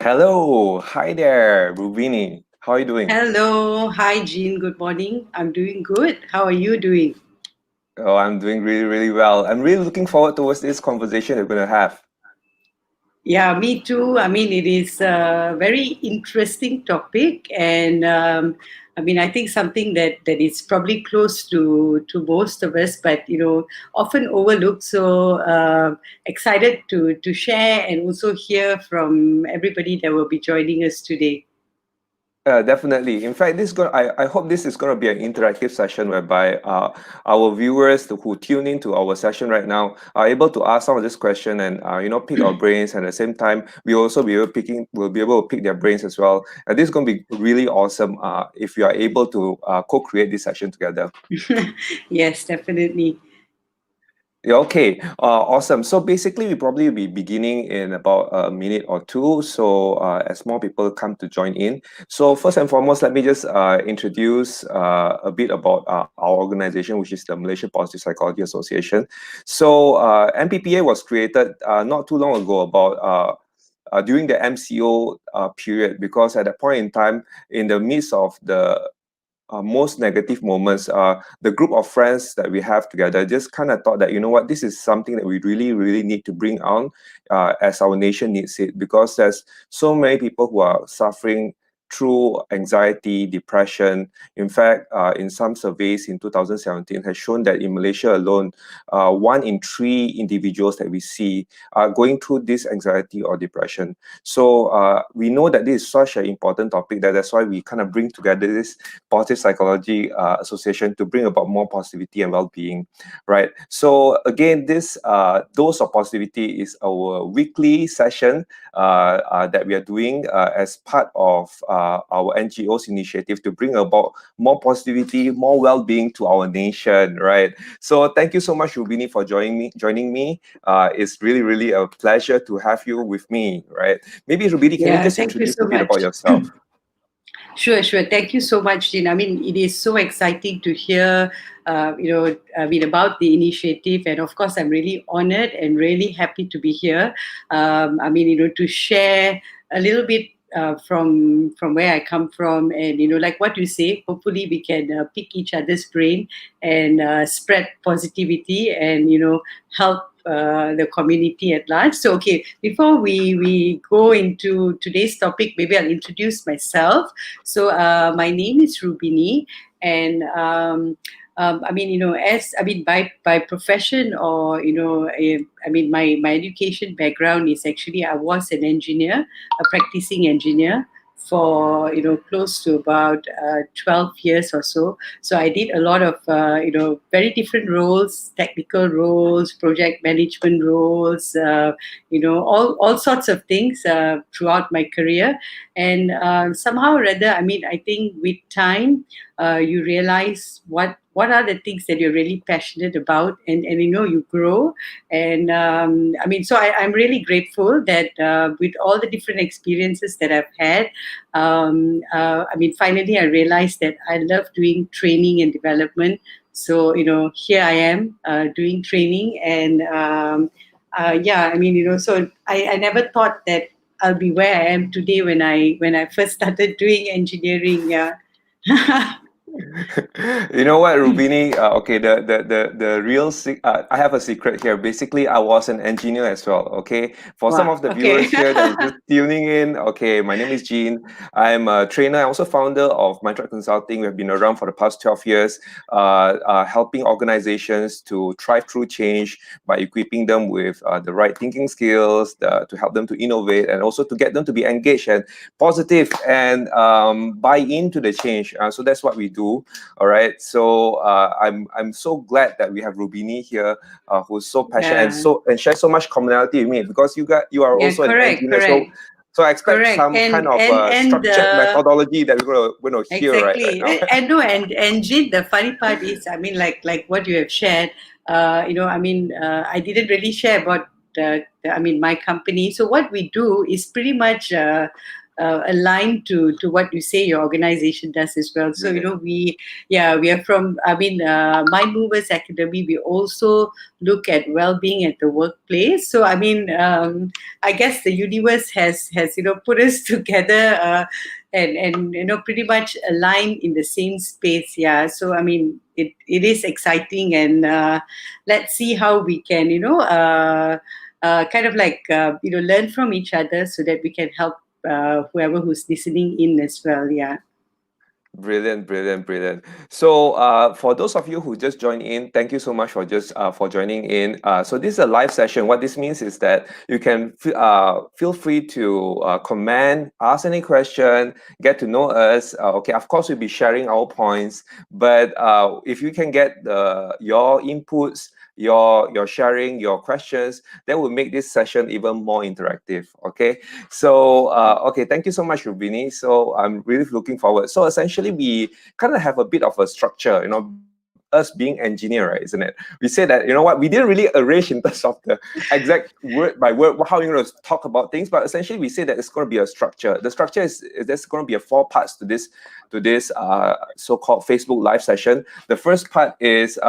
Hello, hi there, Rubini. How are you doing? Hello, hi Jean, good morning. I'm doing good. How are you doing? Oh, I'm doing really, really well. I'm really looking forward towards this conversation we're going to have. Yeah, me too. I mean, it is a very interesting topic, and I think something that is probably close to most of us, but often overlooked. So excited to share and also hear from everybody that will be joining us today. Definitely. In fact, I hope this is going to be an interactive session whereby our viewers who tune into our session right now are able to ask some of this question and pick our brains, and at the same time we also will be able to pick their brains as well. And this is going to be really awesome if you are able to co-create this session together. Yes, definitely. Yeah, okay, awesome. So basically, we probably be beginning in about a minute or two. So as more people come to join in, so first and foremost, let me just introduce a bit about our organization, which is the Malaysia Positive Psychology Association. So MPPA was created not too long ago, about during the MCO period, because at that point in time, in the midst of the most negative moments, the group of friends that we have together just kind of thought that, you know what, this is something that we really, really need to bring on as our nation needs it, because there's so many people who are suffering through anxiety, depression. In fact, in some surveys in 2017 has shown that in Malaysia alone, 1 in 3 individuals that we see are going through this anxiety or depression. So we know that this is such an important topic that's why we kind of bring together this Positive Psychology Association to bring about more positivity and well-being, right? So again, this Dose of Positivity is our weekly session that we are doing as part of our NGO's initiative to bring about more positivity, more well-being to our nation, right? So thank you so much, Rubini, for joining me. It's really, really a pleasure to have you with me, right? Maybe Rubini, can you Yeah, just thank you introduce a so bit about much. yourself? Sure, sure. Thank you so much, Jean. I mean, it is so exciting to hear, about the initiative, and of course, I'm really honored and really happy to be here. To share a little bit from where I come from, and like what you say. Hopefully, we can pick each other's brain and spread positivity, and help the community at large. So, okay, before we go into today's topic, maybe I'll introduce myself. So my name is Rubini, and by profession, or my education background is actually, I was an engineer, a practicing engineer for close to about 12 years or so. So I did a lot of very different roles, technical roles, project management roles, all sorts of things throughout my career. And somehow or other, I think with time, you realize what are the things that you're really passionate about, and you grow. And I'm really grateful that with all the different experiences that I've had, finally I realized that I love doing training and development. So here I am doing training, and so I never thought that I'll be where I am today when I first started doing engineering. Yeah. You know what, Rubini? Okay, I have a secret here. Basically, I was an engineer as well. Okay, for some Wow. of the Okay. viewers here that is just tuning in. Okay, my name is Jean. I'm a trainer. I'm also founder of Mindfulness Consulting. We've been around for the past 12 years, helping organizations to thrive through change by equipping them with the right thinking skills, to help them to innovate, and also to get them to be engaged and positive and buy into the change. So that's what we do. All right. So I'm so glad that we have Rubini here, who's so passionate and Yeah. shares so much commonality with me, because you are Yeah. also an Correct. engineer. So Correct. I expect Correct. some kind And of and and structured the methodology that we're gonna hear right Exactly. now. And no, and Jin, the funny part is, like what you have shared. I didn't really share about my company. So what we do is pretty much aligned to what you say your organization does as well. So Brilliant. we are from, Mind Movers Academy. We also look at well-being at the workplace. So I guess the universe has put us together, and pretty much aligned in the same space. Yeah. So it is exciting, and let's see how we can kind of like learn from each other so that we can help whoever who's listening in as well. Yeah. Brilliant, brilliant, brilliant. So, for those of you who just joined in, thank you so much for just for joining in. So this is a live session. What this means is that you can feel free to comment, ask any question, get to know us. Okay, of course, we'll be sharing our points, but if you can get your inputs, your sharing, your questions, that will make this session even more interactive. Okay. So, okay, thank you so much, Rubini. So I'm really looking forward. So essentially, we kind of have a bit of a structure, us being engineer, right, isn't it? We say that, you know what, we didn't really arrange in terms of the exact word by word how you're going to talk about things, but essentially we say that it's going to be a structure. The structure is there's going to be 4 parts to this so-called Facebook live session. The first part is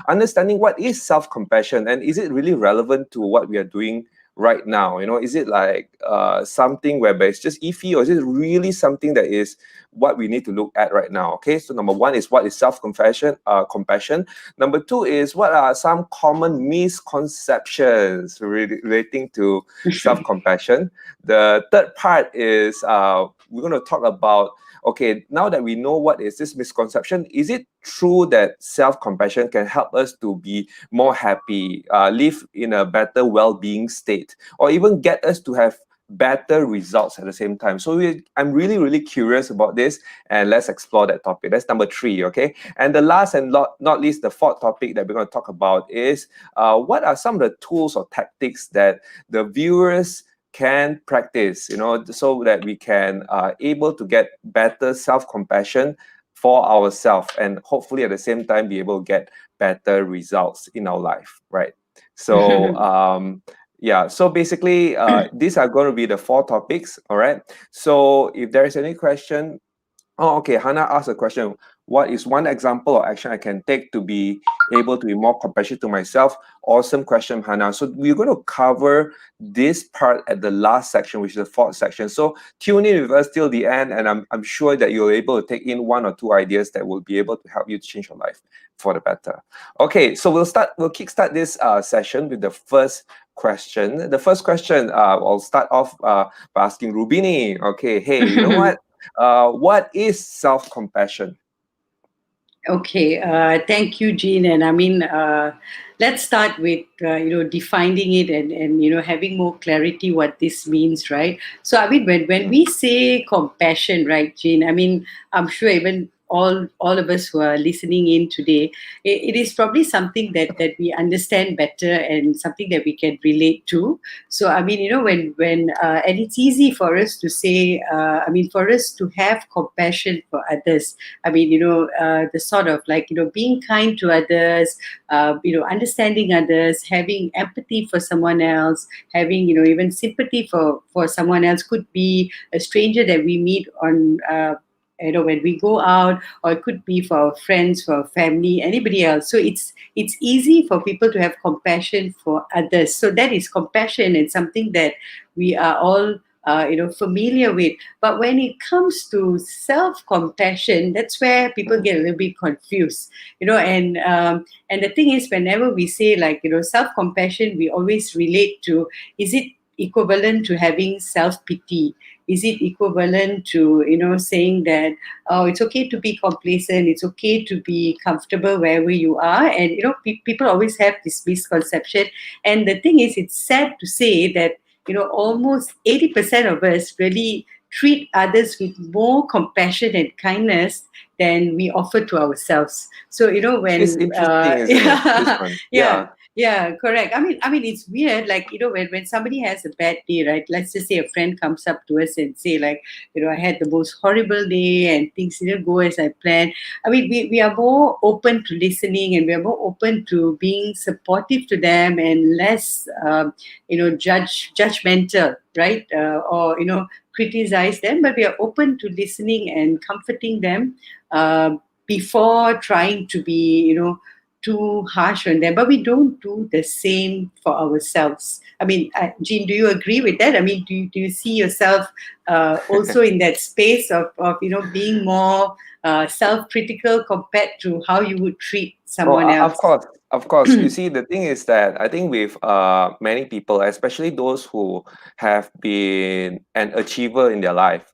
understanding what is self-compassion and is it really relevant to what we are doing right now. Is it like something whereby it's just iffy, or is it really something that is what we need to look at right now? Okay, so number 1 is what is self-compassion, compassion. Number 2 is what are some common misconceptions relating to self-compassion. The third part is we're going to talk about, okay, now that we know what is this misconception, is it true that self-compassion can help us to be more happy, live in a better well-being state, or even get us to have better results at the same time? So I'm really, really curious about this, and let's explore that topic. That's number 3, okay? And the last and not least, the 4th topic that we're going to talk about is what are some of the tools or tactics that the viewers can practice, so that we can able to get better self-compassion for ourselves, and hopefully at the same time be able to get better results in our life, right? So yeah, so basically these are going to be the 4 topics. All right, so if there is any question. Oh, okay. Hannah asked a question. What is one example or action I can take to be able to be more compassionate to myself? Awesome question, Hannah. So we're going to cover this part at the last section, which is the 4th section. So tune in with us till the end, and I'm sure that you're able to take in 1 or 2 ideas that will be able to help you change your life for the better. Okay, so we'll kickstart this session with the first question. The first question, I'll start off by asking Rubini. Okay, hey, you know what is self-compassion? Okay, thank you, Jean. And let's start with defining it, and having more clarity what this means, right? So when we say compassion, right, Jean? I'm sure even all of us who are listening in today, it is probably something that we understand better, and something that we can relate to. So when and it's easy for us to say, for us to have compassion for others. The sort of like being kind to others, understanding others, having empathy for someone else, having even sympathy for someone else. Could be a stranger that we meet on when we go out, or it could be for our friends, for our family, anybody else. So it's easy for people to have compassion for others. So that is compassion, and something that we are all familiar with. But when it comes to self-compassion, that's where people get a little bit confused. And the thing is, whenever we say like self-compassion, we always relate to, is it equivalent to having self-pity? Is it equivalent to saying that, oh, it's okay to be complacent, it's okay to be comfortable wherever you are? And people always have this misconception. And the thing is, it's sad to say that almost 80% of us really treat others with more compassion and kindness than we offer to ourselves. So It's when interesting, isn't it? This one. yeah, Yeah. Yeah, correct. I mean, it's weird. Like, when somebody has a bad day, right? Let's just say a friend comes up to us and say, like, I had the most horrible day and things didn't go as I planned. I mean, we are more open to listening, and we are more open to being supportive to them, and less, judgmental, right? Or criticize them. But we are open to listening and comforting them, before trying to be, too harsh on them. But we don't do the same for ourselves. I mean, Jean, do you agree with that? I mean, do you see yourself also in that space of being more self-critical compared to how you would treat Oh, someone of else? course, of course. You see, the thing is that I think with many people, especially those who have been an achiever in their life,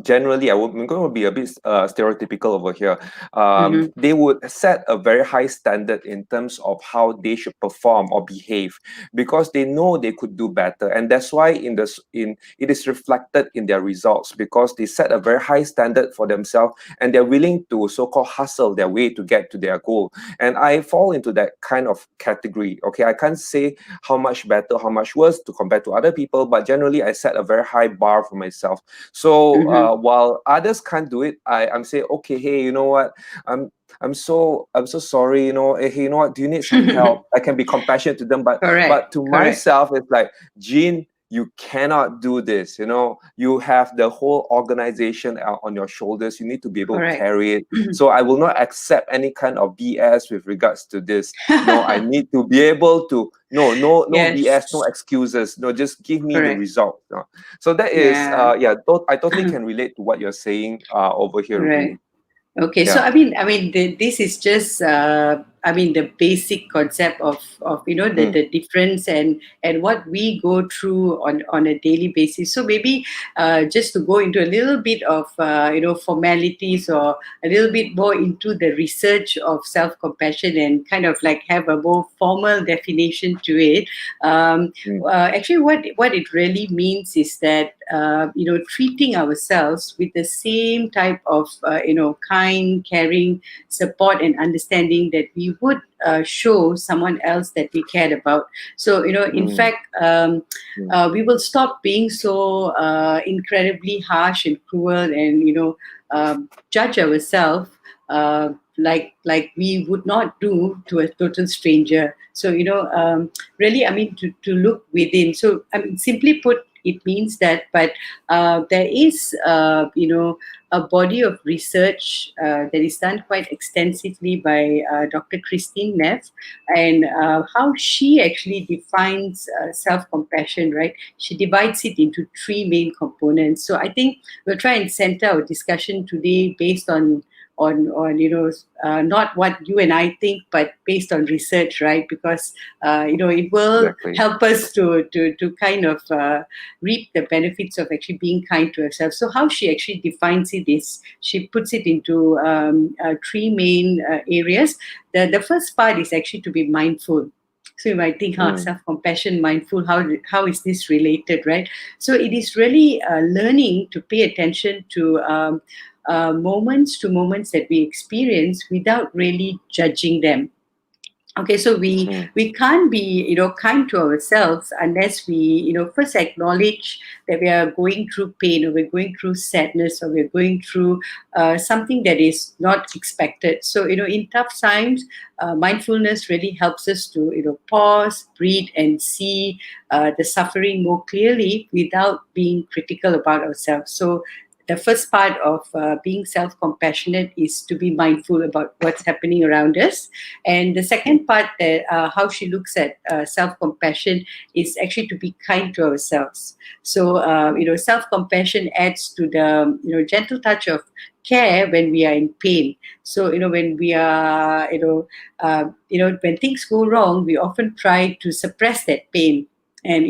generally, I'm going to be a bit stereotypical over here. Mm-hmm. They would set a very high standard in terms of how they should perform or behave, because they know they could do better, and that's why it is reflected in their results, because they set a very high standard for themselves, and they're willing to so-called hustle their way to get to their goal. And I fall into that kind of category. Okay, I can't say how much better, how much worse to compare to other people, but generally I set a very high bar for myself. So Mm-hmm. while others can't do it, I'm saying, okay, hey, you know what, i'm I'm so sorry, hey, you know what, do you need some help? I can be compassionate to them, but Correct, to correct, myself it's like, Jean, you cannot do this. You have the whole organization on your shoulders. You need to be able to correct. carry it. So I will not accept any kind of BS with regards to this. I need to be able to, no BS, no Yes, excuses. No, just give me the correct. result. So that is, Yeah. yeah, I totally can relate to what you're saying over here, Right. Rubini. Okay, so Yeah. this is just the basic concept of Mm, the difference and what we go through on a daily basis. So maybe just to go into a little bit of formalities, or a little bit more into the research of self compassion, and kind of like have a more formal definition to it. mm, Actually, what it really means is that treating ourselves with the same type of kind, caring, support, and understanding that we would show someone else that we cared about. So in mm, fact, mm, we will stop being so incredibly harsh and cruel, and judge ourselves. Like we would not do to a total stranger. So really, I mean, to look within. So I mean, simply put, it means that. But there is a body of research that is done quite extensively by Dr. Christine Neff, and how she actually defines self-compassion, right? She divides it into three main components. So I think we'll try and center our discussion today based on not what you and I think, but based on research, right? Because it will exactly. help us to kind of reap the benefits of actually being kind to ourselves. So how she actually defines it is, she puts it into three main areas. The first part is actually to be mindful. So you might think, Mm, self-compassion, mindful, how is this related, right? So it is really learning to pay attention to moments that we experience without really judging them. Okay, so we mm, we can't be kind to ourselves unless we first acknowledge that we are going through pain, or we're going through sadness, or we're going through something that is not expected. So in tough times, mindfulness really helps us to pause, breathe, and see the suffering more clearly without being critical about ourselves. So the first part of being self-compassionate is to be mindful about what's happening around us. And the mm, second part, that how she looks at self-compassion, is actually to be kind to ourselves. So self-compassion adds to the gentle touch of care when we are in pain. So when we are when things go wrong, we often try to suppress that pain, and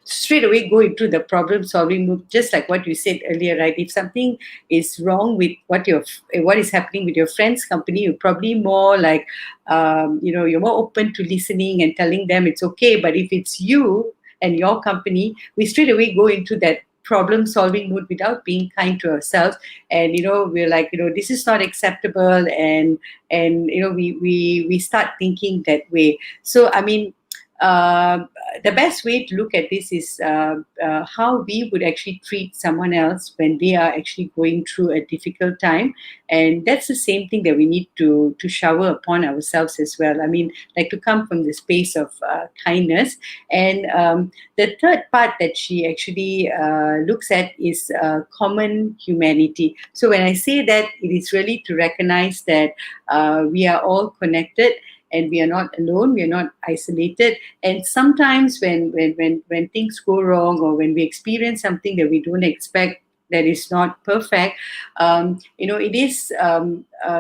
straight away go into the problem solving mode, just like what you said earlier, right? If something is wrong with what is happening with your friend's company, you're probably more like you're more open to listening and telling them it's okay. But if it's you and your company, we straight away go into that problem solving mode without being kind to ourselves. And we're like, this is not acceptable, and we start thinking that way. So I mean, uh, the best way to look at this is how we would actually treat someone else when they are actually going through a difficult time, and that's the same thing that we need to shower upon ourselves as well. I mean, like to come from the space of kindness. And the third part that she actually looks at is common humanity. So when I say that, it is really to recognize that we are all connected, and we are not alone, we are not isolated. And sometimes when things go wrong, or when we experience something that we don't expect, that is not perfect, it is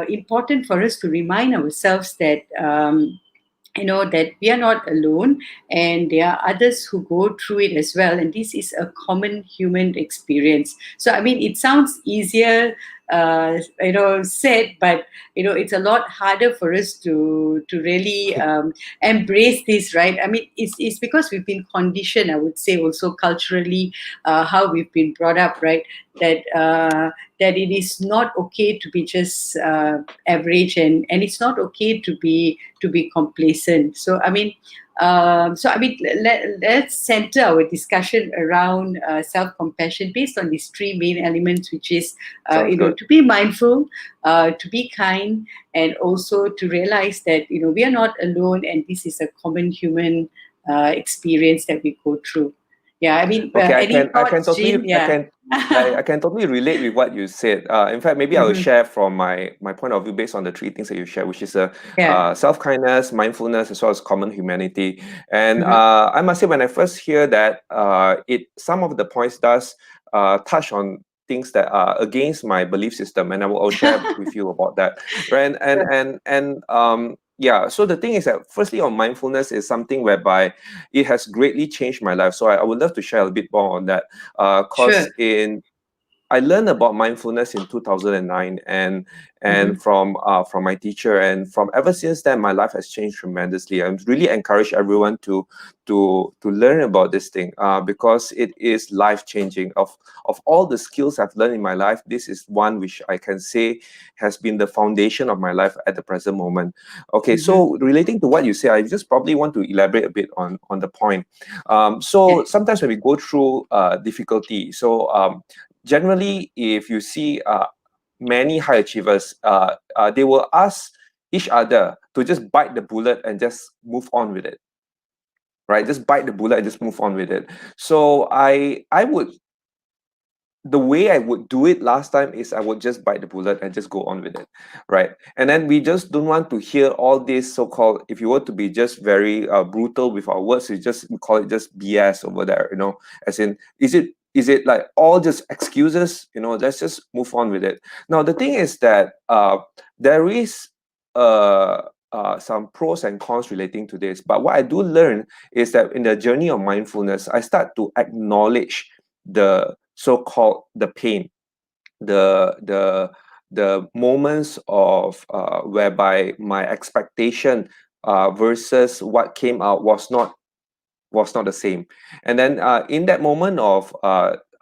important for us to remind ourselves that that we are not alone, and there are others who go through it as well, and this is a common human experience. So I mean, it sounds easier said, but it's a lot harder for us to really embrace this, right? I mean, it's because we've been conditioned, I would say, also culturally, how we've been brought up, right? That it is not okay to be just average, and it's not okay to be complacent. So I mean, let's center our discussion around self-compassion based on these three main elements, which is Sounds good. to be mindful, to be kind, and also to realize that we are not alone, and this is a common human experience that we go through. Yeah, I mean, Okay, any I can thoughts, totally Jean? Yeah. I can totally relate with what you said. In fact, maybe I will Mhm. share from my point of view based on the three things that you shared, which is Yeah. self-kindness, mindfulness, as well as common humanity. And Mhm. I must say, when I first hear that, it some of the points does touch on things that are against my belief system, and I'll share with you about that. Right? Sure. Yeah. So the thing is that, firstly, on mindfulness is something whereby it has greatly changed my life. So I would love to share a bit more on that. Cause Sure. in I learned about mindfulness in 2009, and Mhm. from my teacher, and from ever since then my life has changed tremendously. I really encourage everyone to learn about this thing, because it is life changing. Of all the skills I've learned in my life, this is one which I can say has been the foundation of my life at the present moment. Okay, Mhm. so relating to what you say, I just probably want to elaborate a bit on the point. Yeah. So sometimes when we go through difficulty, generally, if you see many high achievers, they will ask each other to just bite the bullet and just move on with it, right? Just bite the bullet and just move on with it. So I would the way I would do it last time is I would just bite the bullet and just go on with it, right? And then we just don't want to hear all this so-called, if you were to be just very brutal with our words, we call it just BS over there, as in, is it like all just excuses? Let's just move on with it. Now, the thing is that there is some pros and cons relating to this. But what I do learn is that in the journey of mindfulness, I start to acknowledge the so-called the pain, the moments of whereby my expectation versus what came out was not the same. And then in that moment of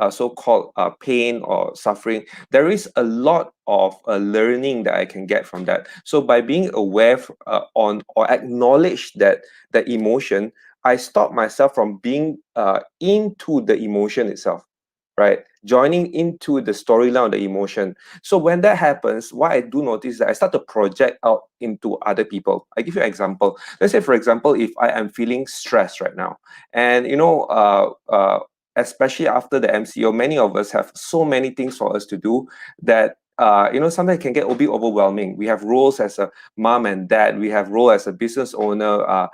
so-called pain or suffering, there is a lot of learning that I can get from that. So by being aware on or acknowledge that emotion, I stop myself from being into the emotion itself, right? Joining into the storyline of the emotion. So when that happens, what I do notice is that I start to project out into other people. I give you an example. Let's say, for example, if I am feeling stressed right now, and especially after the MCO, many of us have so many things for us to do that sometimes it can get a bit overwhelming. We have roles as a mom and dad. We have role as a business owner.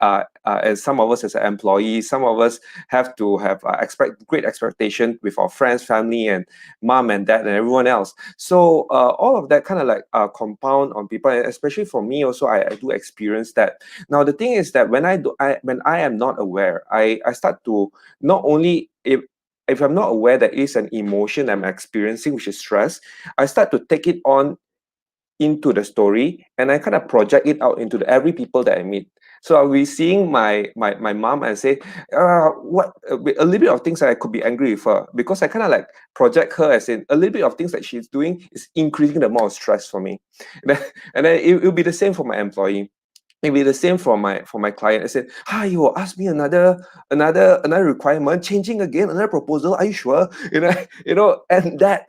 And some of us as an employee, some of us have to have expect great expectation with our friends, family, and mom and dad and everyone else. So all of that kind of like compound on people, and especially for me also, I do experience that. Now the thing is that when I am not aware, I start to not only if I'm not aware that it's an emotion I'm experiencing, which is stress, I start to take it on into the story, and I kind of project it out into every people that I meet. So I'll be seeing my mom and say, what a little bit of things that I could be angry with her, because I kind of like project her as in a little bit of things that she's doing is increasing the amount of stress for me. And then it'll be the same for my employee. maybe the same for my client. I said, "Hi, you ask me another requirement, changing again, another proposal. Are you sure?" And that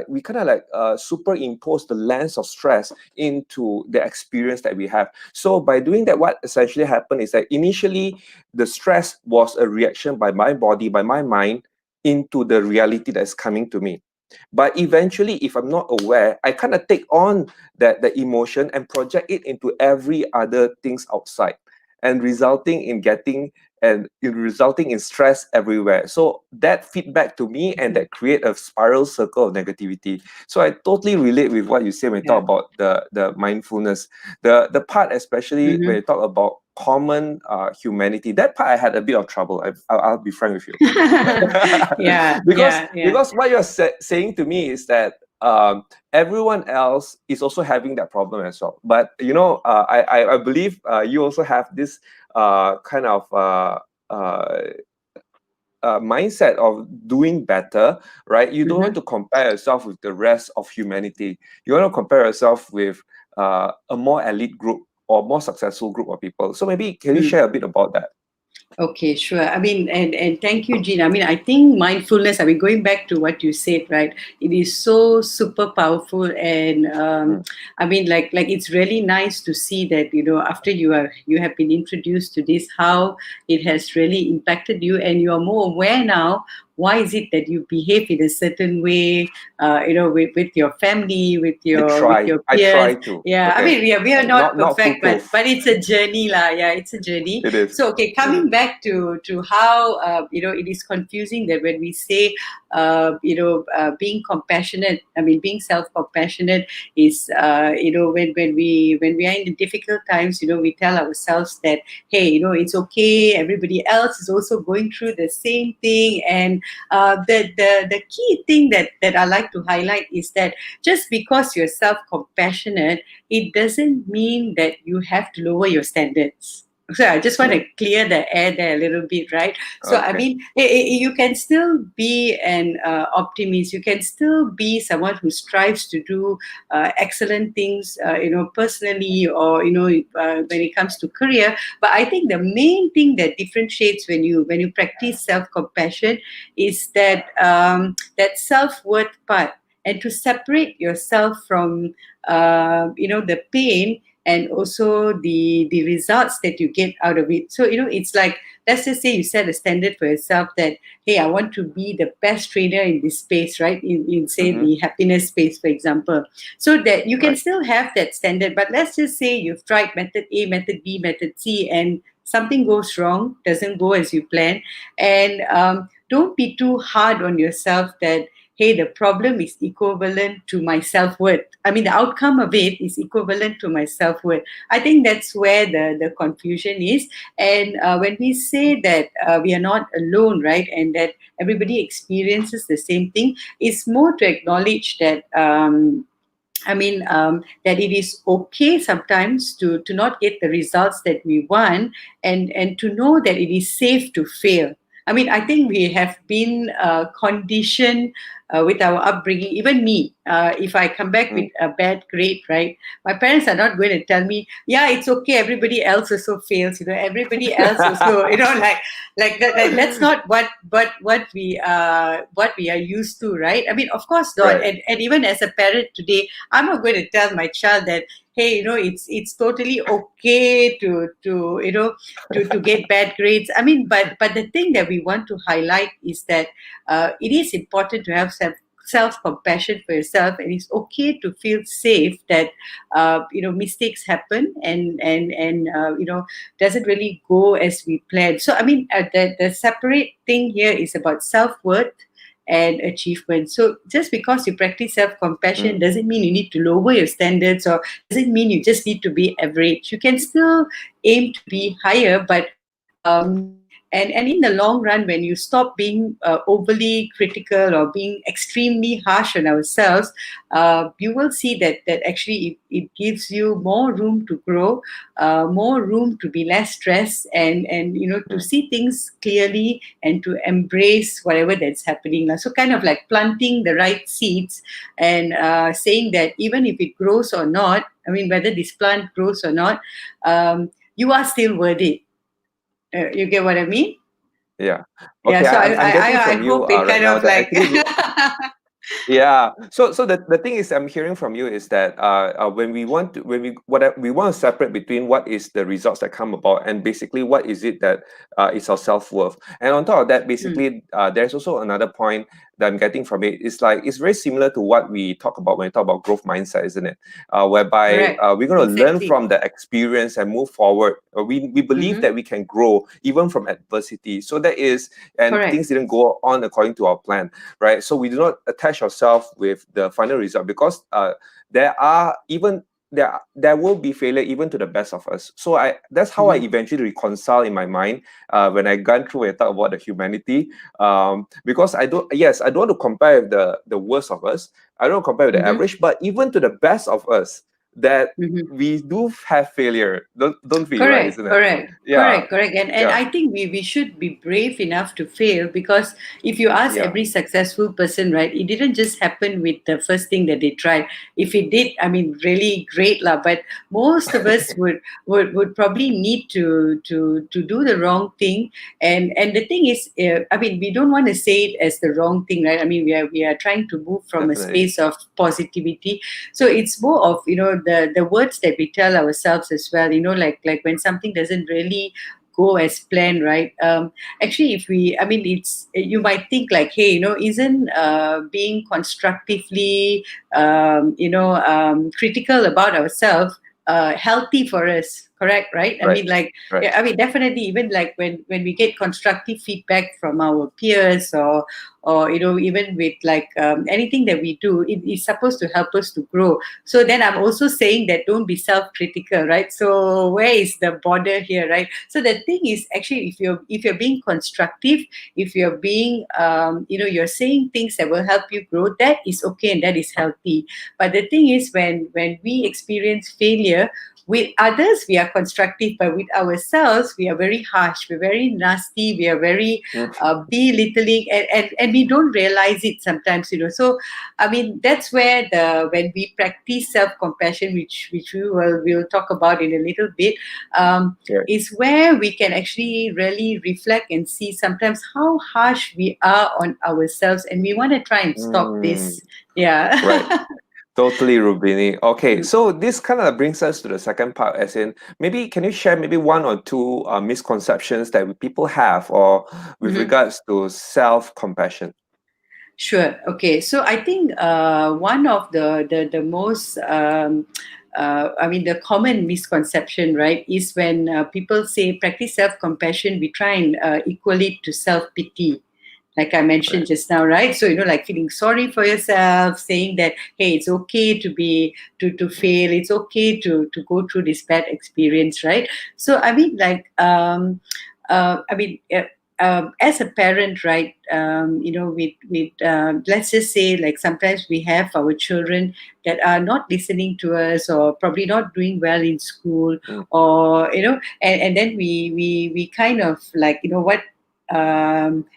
we kind of like superimpose the lens of stress into the experience that we have. So by doing that, what essentially happened is that initially the stress was a reaction by my body, by my mind, into the reality that's coming to me. But eventually, if I'm not aware, I kind of take on the emotion and project it into every other things outside, and resulting in stress everywhere. So that feedback to me, and that create a spiral circle of negativity. So I totally relate with what you say when you talk Yeah. about the mindfulness, the part, especially when Mm-hmm. you talk about common humanity. That part I had a bit of trouble. I'll be frank with you. Yeah, because yeah, yeah. because what you're saying to me is that everyone else is also having that problem as well. But I believe you also have this kind of mindset of doing better, right? You don't want Mm-hmm. to compare yourself with the rest of humanity. You want to compare yourself with a more elite group or more successful group of people. So maybe can you share a bit about that? Okay, sure. I mean, and thank you, Jean. I mean, I think mindfulness, I mean, going back to what you said, right? It is so super powerful. And Mm. I mean, like it's really nice to see that, after you have been introduced to this, how it has really impacted you, and you are more aware now. Why is it that you behave in a certain way, with your family, with your I peers? try to. Yeah, I Okay. mean, we are not Not perfect, but foolproof. but it's a journey, lah. Yeah, it's a journey. It is. So, okay, It coming is. back to how it is confusing that when we say being compassionate. I mean, being self-compassionate is when we are in difficult times. We tell ourselves that, hey, it's okay. Everybody else is also going through the same thing. And the key thing that I like to highlight is that just because you're self-compassionate, it doesn't mean that you have to lower your standards. So I just want to Mm. clear the air there a little bit, right? So I Okay. mean, you can still be an optimist. You can still be someone who strives to do excellent things, personally, or when it comes to career. But I think the main thing that differentiates when you practice self compassion is that self worth part, and to separate yourself from the pain, and also the results that you get out of it. So it's like, let's just say you set a standard for yourself that, hey, I want to be the best trainer in this space, right? In say Mm-hmm. the happiness space, for example. So that you can Right. still have that standard, but let's just say you've tried method A, method B, method C, and something goes wrong, doesn't go as you plan. And don't be too hard on yourself that, hey, the problem is equivalent to my self-worth. I mean, the outcome of it is equivalent to my self-worth. I think that's where the confusion is. And when we say that we are not alone, right, and that everybody experiences the same thing, it's more to acknowledge that that it is okay sometimes to not get the results that we want, and to know that it is safe to fail. I mean, I think we have been conditioned with our upbringing. Even me, if I come back with Mm. a bad grade, right, my parents are not going to tell me, yeah, it's okay, everybody else also fails. Everybody else also, like that. That's not what we are used to, right? I mean, of course not. Right. And even as a parent today, I'm not going to tell my child that, hey, it's totally okay to get bad grades. I mean, but the thing that we want to highlight is that it is important to have self compassion for yourself, and it's okay to feel safe that mistakes happen, and doesn't really go as we planned. So I mean, the separate thing here is about self worth and achievement. So just because you practice self-compassion Mm. doesn't mean you need to lower your standards, or doesn't mean you just need to be average. You can still aim to be higher, but And in the long run, when you stop being overly critical or being extremely harsh on ourselves, you will see that actually it gives you more room to grow, more room to be less stressed, and to Mm. see things clearly and to embrace whatever that's happening. So kind of like planting the right seeds, and saying that even if it grows or not, I mean, whether this plant grows or not, you are still worthy. You get what I mean? Yeah. Yeah. Okay, So I'm getting I from you hope it right kind now of that like. actually yeah. So the thing is, I'm hearing from you is that when we want to when we what we want to separate between what is the results that come about and basically what is it that is our self worth. And on top of that, Mm, basically, there's also another point that I'm getting from it. It's like it's very similar to what we talk about when we talk about growth mindset, isn't it? Whereby correct. we're going to learn Exactly. from the experience and move forward. We believe Mm-hmm. that we can grow even from adversity. So that is, and Correct. things didn't go on according to our plan, right? So we do not attach ourselves with the final result because there are even there will be failure even to the best of us. So that's how I Mm-hmm. eventually reconcile in my mind when I gone through and talk about the humanity. Because I don't want to compare with the worst of us. I don't compare with the Mm-hmm. average, but even to the best of us, that Mm-hmm. we do have failure. Don't we, right? Correct, Isn't it? correct, Yeah, correct, correct. And yeah, I think we should be brave enough to fail, because if you ask yeah. every successful person, right, it didn't just happen with the first thing that they tried. If it did, I mean, really great lah. But most of us would probably need to do the wrong thing. And the thing is, I mean, we don't want to say it as the wrong thing, right? I mean, we are trying to move from a Definitely. space of positivity. So it's more of, the words that we tell ourselves as well, like when something doesn't really go as planned, right? Actually, if we I mean, it's you might think like, hey, isn't being constructively critical about ourselves healthy for us, correct? Right? I Right, mean, like, right. yeah, I mean, definitely, even like when we get constructive feedback from our peers, or even with like anything that we do, it is supposed to help us to grow. So then I'm also saying that don't be self-critical, right? So where is the border here, right? So the thing is, actually, if you're being constructive, if you're being you're saying things that will help you grow, that is okay and that is healthy. But the thing is, when we experience failure, with others we are constructive, but with ourselves we are very harsh, we're very nasty, we are very Mm. belittling, and we don't realize it sometimes. So I mean, that's where the when we practice self-compassion, which we'll talk about in a little bit, Right. is where we can actually really reflect and see sometimes how harsh we are on ourselves, and we want to try and stop Mm, this. Yeah. right. Totally, Rubini. Okay, so this kind of brings us to the second part, as in maybe can you share maybe one or two misconceptions that people have or with Mhm. regards to self-compassion? Sure. Okay. So I think one of the most I mean, the common misconception, right, is when people say practice self compassion, we try and equal it to self pity, like I mentioned Right. just now, right? So like feeling sorry for yourself, saying that, hey, it's okay to be to fail, it's okay to go through this bad experience, right? So I mean, like, I mean. As a parent, right? With let's just say, like, sometimes we have our children that are not listening to us, or probably not doing well in school, Mm, or and then we kind of like,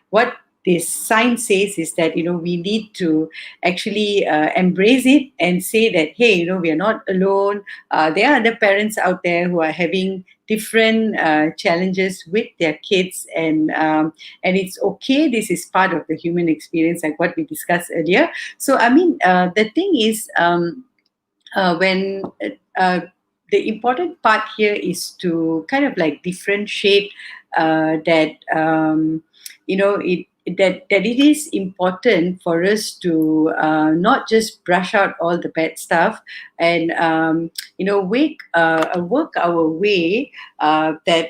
what this sign says is that we need to actually embrace it and say that, hey, we are not alone. There are other parents out there who are having different challenges with their kids, and it's okay. This is part of the human experience, like what we discussed earlier. So I mean, the thing is, when the important part here is to kind of like differentiate that it that it is important for us to not just brush out all the bad stuff, and work our way, that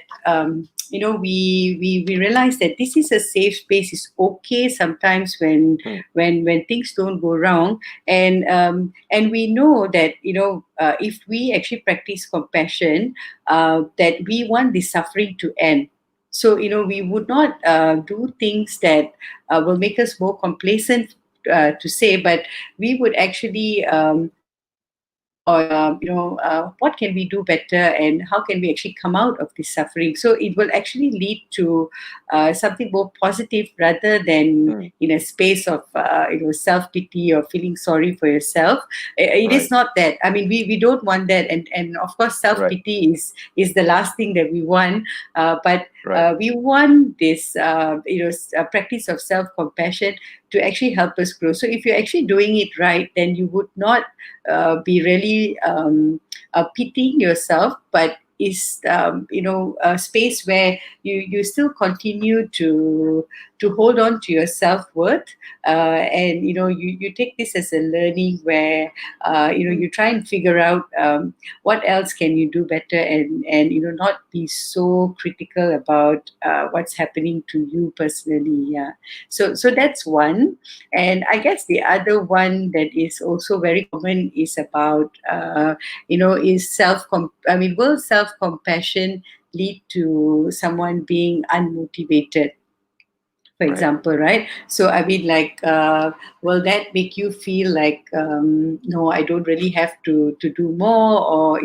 we realize that this is a safe space. It's okay sometimes when mm, when things don't go wrong, and we know that if we actually practice compassion, that we want the suffering to end. So, we would not do things that will make us more complacent, to say, but we would actually think on, what can we do better and how can we actually come out of this suffering. So it will actually lead to something more positive rather than Mm, in a space of, self-pity or feeling sorry for yourself. It is right, not that. I mean, we don't want that. And of course, right, self-pity is the last thing that we want. But right. we want this, practice of self-compassion to actually help us grow. So if you're actually doing it right, then you would not be really pitying yourself, but is, a space where you still continue to hold on to your self-worth, and you take this as a learning where Mm, you try and figure out what else can you do better, and not be so critical about what's happening to you personally. Yeah. So that's one. And I guess the other one that is also very common is about, is I mean, will self compassion lead to someone being unmotivated, for right. example, right? So I mean, like, will that make you feel like, no, I don't really have to do more, or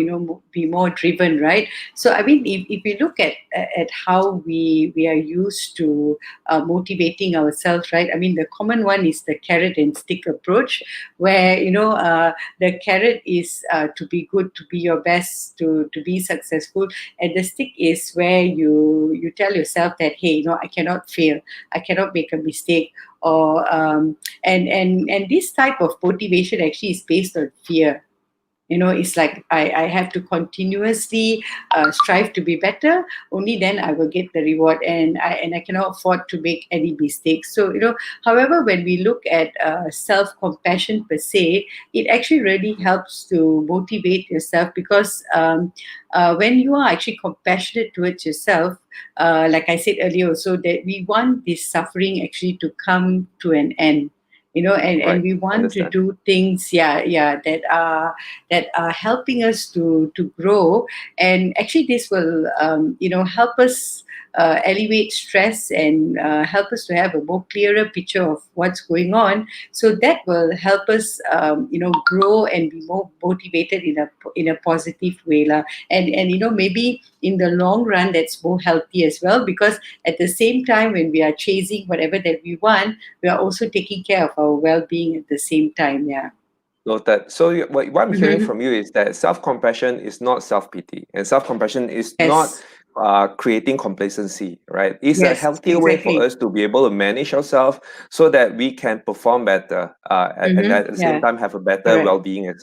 be more driven, right? So I mean, if we look at how we are used to motivating ourselves, right? I mean, the common one is the carrot and stick approach, where the carrot is to be good, to be your best, to be successful, and the stick is where you tell yourself that, hey, I cannot fail, I cannot make a mistake, or and this type of motivation actually is based on fear. It's like I have to continuously strive to be better. Only then I will get the reward, and I cannot afford to make any mistakes. So however, when we look at self compassion per se, it actually really Mm, helps to motivate yourself, because when you are actually compassionate towards yourself, like I said earlier also, that we want this suffering actually to come to an end, and right. we want to Understand. do things, yeah, that are helping us to grow. And actually this will help us elevate stress, and help us to have a more clearer picture of what's going on. So that will help us grow and be more motivated in a positive way lah. And maybe in the long run that's more healthy as well, because at the same time when we are chasing whatever that we want, we are also taking care of our well-being at the same time. Yeah. Noted. So what I'm hearing Mm-hmm. from you is that self-compassion is not self-pity, and self-compassion is not Yes. creating complacency, right? It's a Yes. healthier way for Exactly. us to be able to manage ourselves so that we can perform better, and Mm-hmm. at the same Yeah. time have a better Correct. well-being.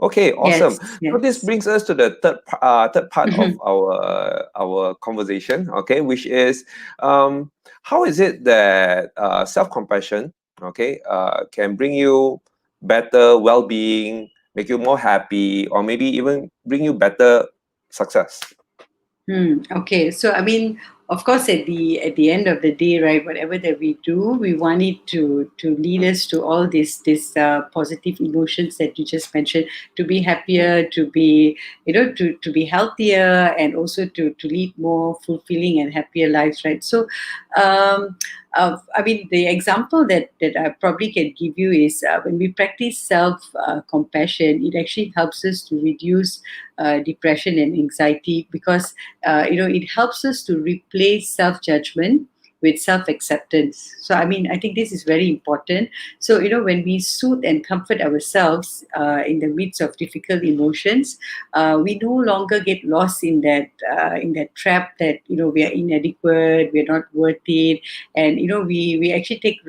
Okay, awesome. Yes. So this Yes. brings us to the third part of Mm-hmm. our conversation. Okay, which is how is it that self-compassion, okay, can bring you better well-being, make you more happy, or maybe even bring you better success. Okay, so I mean, of course, at the end of the day, right? Whatever that we do, we want it to lead Mm, us to all these positive emotions that you just mentioned, to be mm, happier, to be to be healthier, and also to lead more fulfilling and happier lives, right? So, um, I mean, the example that I probably can give you is when we practice self compassion, it actually helps us to reduce depression and anxiety, because it helps us to replace self judgment with self acceptance. So I mean, I think this is very important. So when we soothe and comfort ourselves in the midst of difficult emotions, we no longer get lost in that trap that we are inadequate, we're not worth it, and we actually take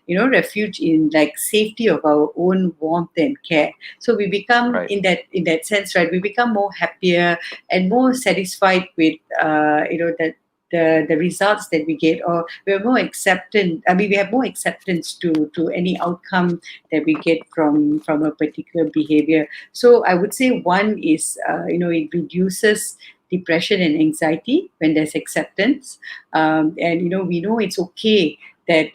refuge in like safety of our own warmth and care. So we become, right. in that sense, right, we become more happier and more satisfied with that the results that we get, or we're more acceptant. I mean, we have more acceptance to any outcome that we get from a particular behavior. So I would say one is it reduces depression and anxiety when there's acceptance, and we know it's okay that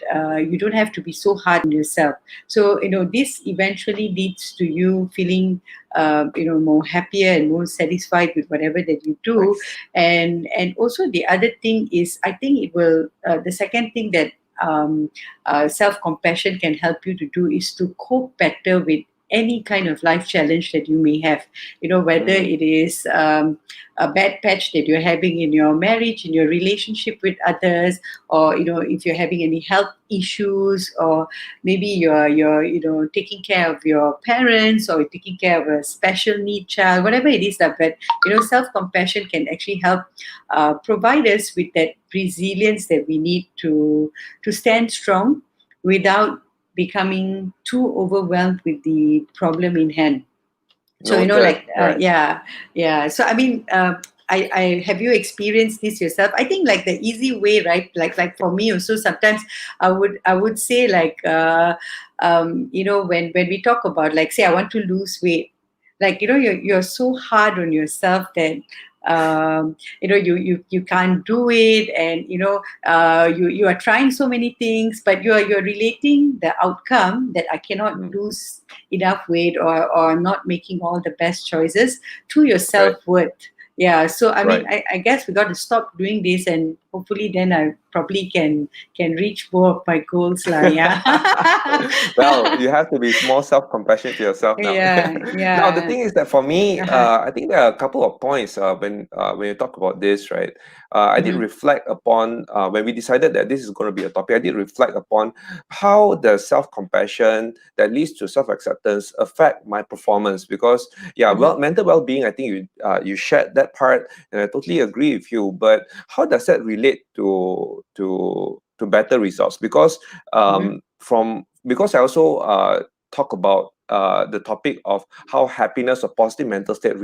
you don't have to be so hard on yourself. So this eventually leads to you feeling more happier and more satisfied with whatever that you do. Nice. And also the other thing is, I think it will the second thing that self-compassion can help you to do is to cope better with any kind of life challenge that you may have, whether Mm, it is a bad patch that you're having in your marriage, in your relationship with others, or if you're having any health issues, or maybe you're taking care of your parents, or taking care of a special need child, whatever it is. That but self-compassion can actually help provide us with that resilience that we need to stand strong without becoming too overwhelmed with the problem in hand. So noted. Right. yeah. So I mean, I have you experienced this yourself? I think like the easy way, right? Like for me also, sometimes I would say like when we talk about, like, say I want to lose weight, like you're so hard on yourself that you can't do it, and you are trying so many things, but you're relating the outcome that I cannot Mm, lose enough weight, or not making all the best choices, to your right. self-worth. Yeah, so I mean, Right. I guess we got to stop doing this, and hopefully then I probably can reach more of my goals lah. Yeah. Well, you have to be more self-compassionate to yourself now. Yeah, Now, the yeah. thing is that for me, Uh-huh. I think there are a couple of points when you talk about this, right? I did Mm-hmm. reflect upon when we decided that this is going to be a topic. I did reflect upon how the self-compassion that leads to self-acceptance affect my performance. Because yeah, Mm-hmm. well, mental well-being. I think you shared that part, and I totally agree with you. But how does that relate to better results? Because Mm-hmm. because I also talk about the topic of how happiness or positive mental state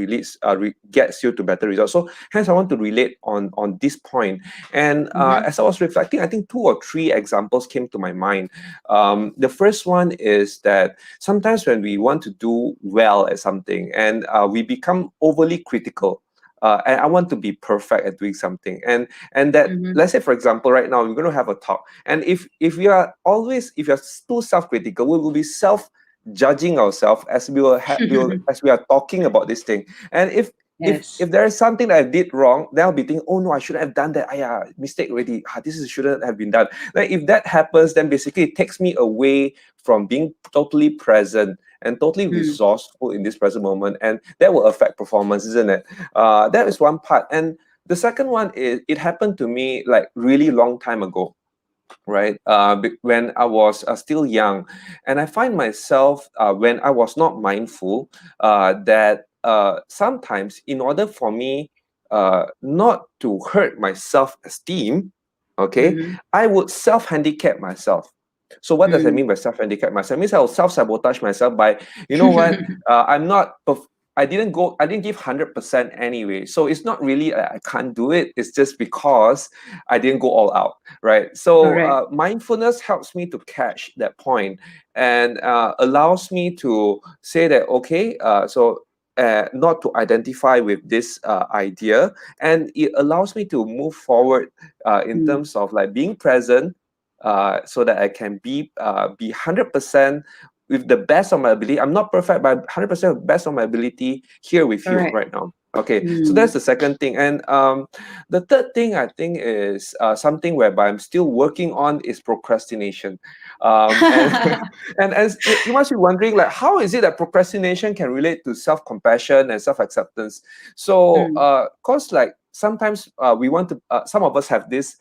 gets you to better results. So hence I want to relate on this point. And Mm-hmm. as I was reflecting, I think two or three examples came to my mind. The first one is that sometimes when we want to do well at something, and we become overly critical. And I want to be perfect at doing something, and that, Mm-hmm. let's say for example, right now we're going to have a talk, and if we are too self-critical, we will be self-judging ourselves as as we are talking about this thing. And if Yes. there is something that I did wrong, then I'll be thinking, oh no, I shouldn't have done that. Mistake already. Shouldn't have been done. Like if that happens, then basically it takes me away from being totally present and totally Mm. resourceful in this present moment, and that will affect performance, isn't it? That is one part. And the second one is, it happened to me like really long time ago, right? When I was still young, and I find myself when I was not mindful, that sometimes in order for me not to hurt my self-esteem, okay, Mm-hmm. I would self-handicap myself. So what does that Mm. mean by self-handicap myself? It means I will self-sabotage myself by, you know what, I'm not I didn't give 100% anyway. So it's not really I can't do it. It's just because I didn't go all out, right? So Correct. mindfulness helps me to catch that point, and allows me to say that, okay, not to identify with this idea, and it allows me to move forward in Mm. terms of like being present, so that I can be 100% with the best of my ability. I'm not perfect, but 100% best of my ability here with you Correct. right now. Okay, so that's Mm. the second thing. And the third thing I think is something whereby I'm still working on is procrastination. And and as you must be wondering, like, how is it that procrastination can relate to self-compassion and self-acceptance? So, Mm. cause like sometimes we want to, some of us have this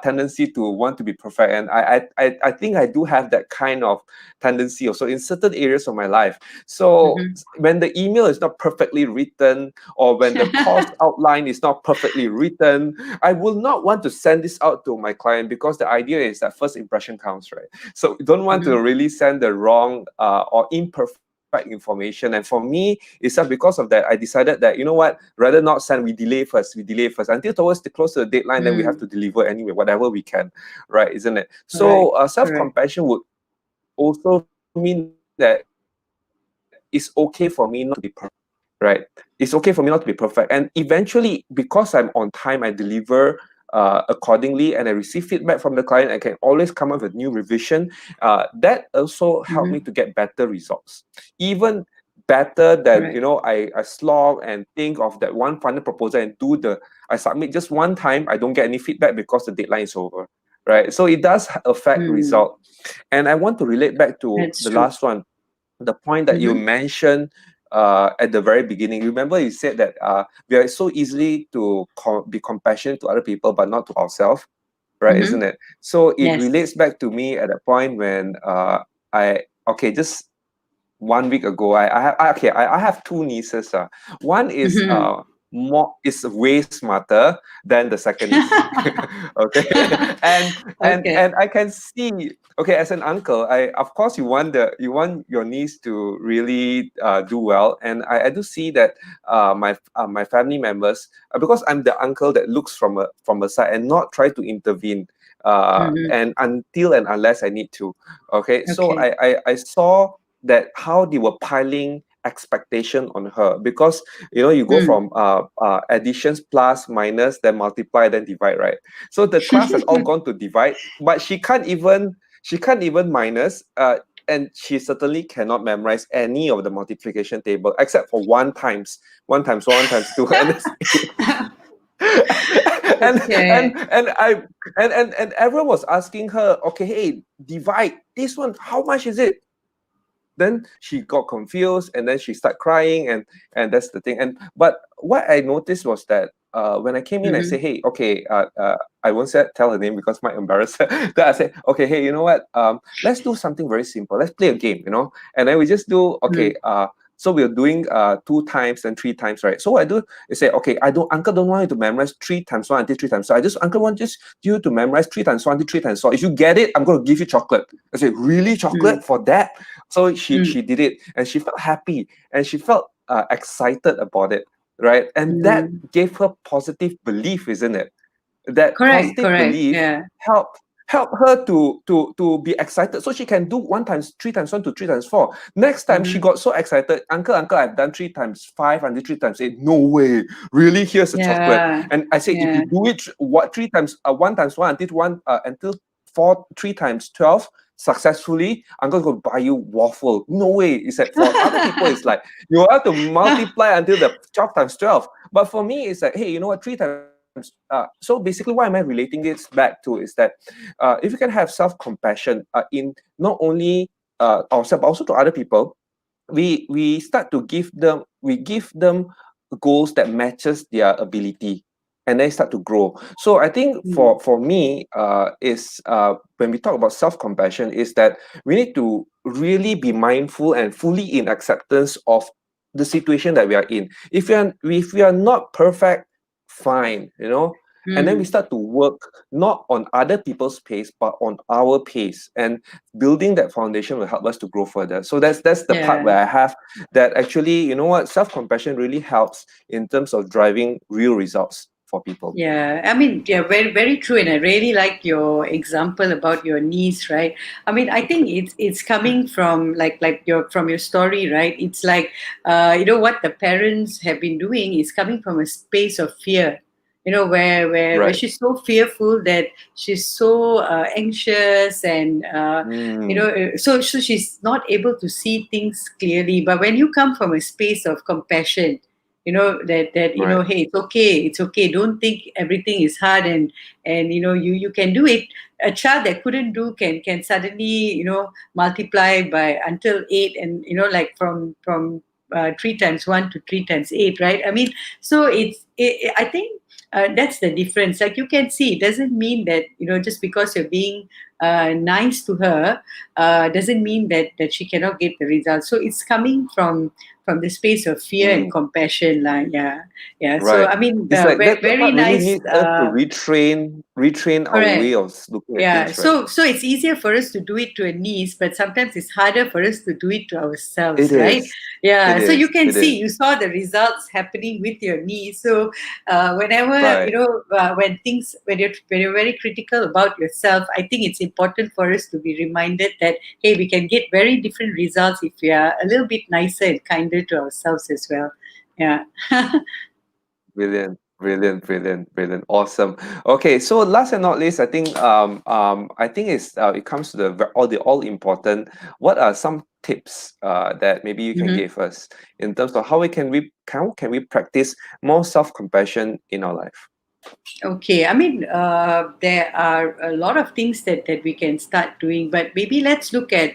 tendency to want to be perfect, and I think I do have that kind of tendency also in certain areas of my life. So Mm-hmm. when the email is not perfectly written, or when the course outline is not perfectly written, I will not want to send this out to my client, because the idea is that first impression counts, right? So you don't want Mm-hmm. to really send the wrong or imperfect information. And for me, it's just because of that, I decided that, you know what, rather not send, we delay first until towards the close to the deadline, then we have Mm. to deliver anyway, whatever we can, right? Isn't it? So Correct. Correct. self-compassion would also mean that it's okay for me not to be perfect, right? It's okay for me not to be perfect. And eventually, because I'm on time, I deliver accordingly, and I receive feedback from the client, I can always come up with new revision. That also helped me Mm-hmm. to get better results, even better than, Correct. I slog and think of that one final proposal and I submit just one time, I don't get any feedback because the deadline is over, right? So it does affect Mm. result. And I want to relate back to That's the true. last one, the point that you Mm-hmm. mentioned at the very beginning. Remember, you said that we are so easily to be compassionate to other people, but not to ourselves, right? Mm-hmm. Isn't it? So it Yes. relates back to me at a point when just 1 week ago, I have two nieces. One is Mm-hmm. more is way smarter than the second niece. Okay, Okay. and I can see. Okay, as an uncle, of course you want your niece to really do well, and I do see that my family members, because I'm the uncle that looks from a side and not try to intervene, Mm-hmm. and until and unless I need to. Okay, so Okay. I saw that how they were piling expectation on her, because you go Mm. from additions, plus, minus, then multiply, then divide, right? So the class has all gone to divide, but she can't even minus, and she certainly cannot memorize any of the multiplication table except for one times one times two, and that's it. and Okay. and everyone was asking her, okay, hey, divide this one, how much is it? Then she got confused, and then she started crying, and that's the thing. And but what I noticed was that when I came in, I Mm-hmm. said, hey, okay, I won't tell her name because might embarrass her. Then I said, okay, hey, you know what, let's do something very simple, let's play a game, and then we just do, okay, Mm. so we're doing 2 times and 3 times, right? So what I do is say, okay, uncle don't want you to memorize 3 times 1 until 3 times. So uncle want just you to memorize 3 times 1 until 3 times 4. If you get it, I'm going to give you chocolate. I said, really, Mm. chocolate for that? So she Mm. did it, and she felt happy, and she felt excited about it, right? And that Mm. gave her positive belief, isn't it? That Correct. positive Correct. belief Yeah. help her to be excited, so she can do 1 times 3 times 1 to 3 times 4. Next time she Mm-hmm. got so excited, uncle, I've done 3 times 5 until 3 times 8. No way, really? Here's a chocolate. Yeah. And I say, if you Yeah. do it, what 1 times 1 until 3 times 12 successfully, uncle's gonna buy you waffle. No way. It's like, for other people, it's like you have to multiply until the 12 times 12. But for me, it's like, hey, you know what, 3 times. So basically, why am I relating this back to is that if you can have self-compassion in not only ourselves but also to other people, we start to give them goals that matches their ability, and they start to grow. So I think Mm. for me, is when we talk about self-compassion, is that we need to really be mindful and fully in acceptance of the situation that we are in. If we are not perfect, fine, and then we Mm. start to work not on other people's pace but on our pace, and building that foundation will help us to grow further. So that's the part Yeah. where I have that actually, self-compassion really helps in terms of driving real results for people. Yeah, I mean, yeah, very, very true, and I really like your example about your niece, right? I mean, I think it's coming from like your story, right? It's like, what the parents have been doing is coming from a space of fear, where Right. she's so fearful that she's so anxious, and Mm, so she's not able to see things clearly. But when you come from a space of compassion, that right. hey, it's okay, don't think everything is hard, and you can do it. A child that couldn't do can suddenly multiply by until 8, and like from 3 times 1 to 3 times 8, right? I mean, so I think that's the difference. Like, you can see, it doesn't mean that just because you're being nice to her doesn't mean that she cannot get the results. So it's coming from the space of fear and Mm, compassion, like, yeah. Yeah, so right. I mean, It's like that very part really nice. needs us to retrain our way Correct. of looking at Yeah, things, right? so it's easier for us to do it to a niece, but sometimes it's harder for us to do it to It ourselves, right? is. It Yeah, so you is. can It is. see, you saw the results happening with your niece. So whenever Right. when you're very critical about yourself, I think it's important for us to be reminded that, hey, we can get very different results if we are a little bit nicer and kinder to ourselves as well. Yeah. Brilliant. Brilliant, brilliant, brilliant. Awesome. Okay, so last and not least, I think it's it comes to all important. What are some tips that maybe you can Mhm. give us in terms of how can we practice more self-compassion in our life? Okay, I mean, there are a lot of things that we can start doing, but maybe let's look at